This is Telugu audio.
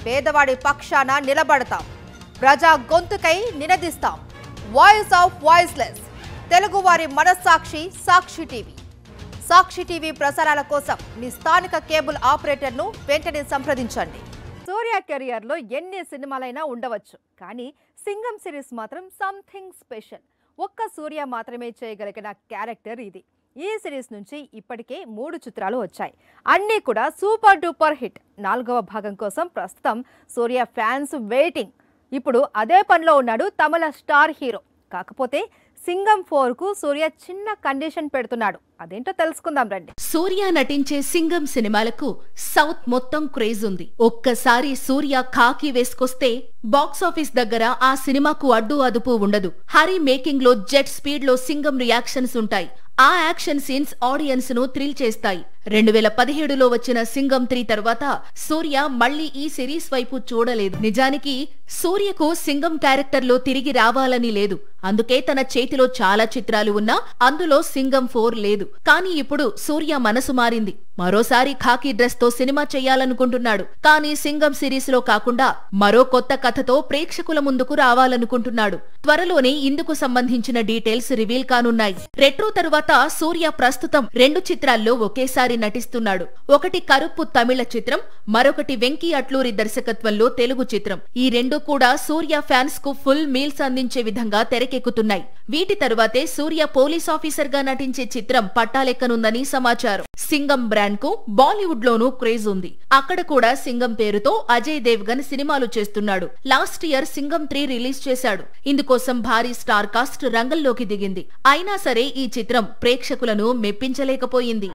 పేదవాడి పక్షాన నిలబడతాం, ప్రజా గొంతుకై నినదిస్తాం. వాయిస్ ఆఫ్ వాయిస్లెస్, తెలుగువారి మనస్సాక్షి సాక్షి టీవీ. సాక్షి టీవీ ప్రసారాల కోసం మీ స్థానిక కేబుల్ ఆపరేటర్ను వెంటనే సంప్రదించండి. సూర్య కెరియర్లో ఎన్ని సినిమాలైనా ఉండవచ్చు, కానీ సింగం సిరీస్ మాత్రం సంథింగ్ స్పెషల్. ఒక్క సూర్య మాత్రమే చేయగలిగిన క్యారెక్టర్ ఇది. ఈ సిరీస్ నుంచి ఇప్పటికే 3 చిత్రాలు వచ్చాయి. అన్నీ కూడా సూపర్ డూపర్ హిట్. 4వ భాగం కోసం ప్రస్తుతం సూర్య ఫ్యాన్స్ వెయిటింగ్. ఇప్పుడు అదే పనిలో ఉన్నాడు తమిళ స్టార్ హీరో. కాకపోతే సింగం 4కు సూర్య చిన్న కండిషన్ పెడుతున్నాడు. అదేంటో తెలుసుకుందాం రండి. సూర్య నటించే సింగం సినిమాలకు సౌత్ మొత్తం క్రేజ్ ఉంది. ఒక్కసారి సూర్య ఖాకీ వేసుకొస్తే బాక్సాఫీస్ దగ్గర ఆ సినిమాకు అడ్డు అదుపు ఉండదు. హరి మేకింగ్ లో జెట్ స్పీడ్ లో సింగం రియాక్షన్స్ ఉంటాయి. ఆ యాక్షన్ సీన్స్ ఆడియన్స్ ను థ్రిల్ చేస్తాయి. 2017లో వచ్చిన సింగం 3 తర్వాత సూర్య మళ్లీ ఈ సిరీస్ వైపు చూడలేదు. నిజానికి సూర్యకు సింగం క్యారెక్టర్ లో తిరిగి రావాలని లేదు. అందుకే తన చేతిలో చాలా చిత్రాలు ఉన్నా అందులో సింగం 4 లేదు. కానీ ఇప్పుడు సూర్య మనసు మారింది. మరోసారి ఖాకీ డ్రెస్ తో సినిమా చేయాలనుకుంటున్నాడు. కానీ సింగం సిరీస్ లో కాకుండా మరో కొత్త కథతో ప్రేక్షకుల ముందుకు రావాలనుకుంటున్నాడు. త్వరలోనే ఇందుకు సంబంధించిన డీటెయిల్స్ రివీల్ కానున్నాయి. రెట్రో తరువాత సూర్య ప్రస్తుతం 2 చిత్రాల్లో ఒకేసారి నటిస్తున్నాడు. ఒకటి కరుప్పు తమిళ చిత్రం, మరొకటి వెంకీ అట్లూరి దర్శకత్వంలో తెలుగు చిత్రం. ఈ 2 కూడా సూర్య ఫ్యాన్స్ కు ఫుల్ మీల్స్ అందించే విధంగా తెరకెక్కుతున్నాయి. వీటి తరువాతే సూర్య పోలీస్ ఆఫీసర్ గా నటించే చిత్రం పట్టాలెక్కనుందని సమాచారం. సింగం బ్రాండ్ కు బాలీవుడ్ లోనూ క్రేజ్ ఉంది. అక్కడ కూడా సింగం పేరుతో అజయ్ దేవ్గన్ సినిమాలు చేస్తున్నాడు. లాస్ట్ ఇయర్ సింగం 3 రిలీజ్ చేశాడు. ఇందుకోసం భారీ స్టార్ కాస్ట్ రంగంలోకి దిగింది. అయినా సరే ఈ చిత్రం ప్రేక్షకులను మెప్పించలేకపోయింది.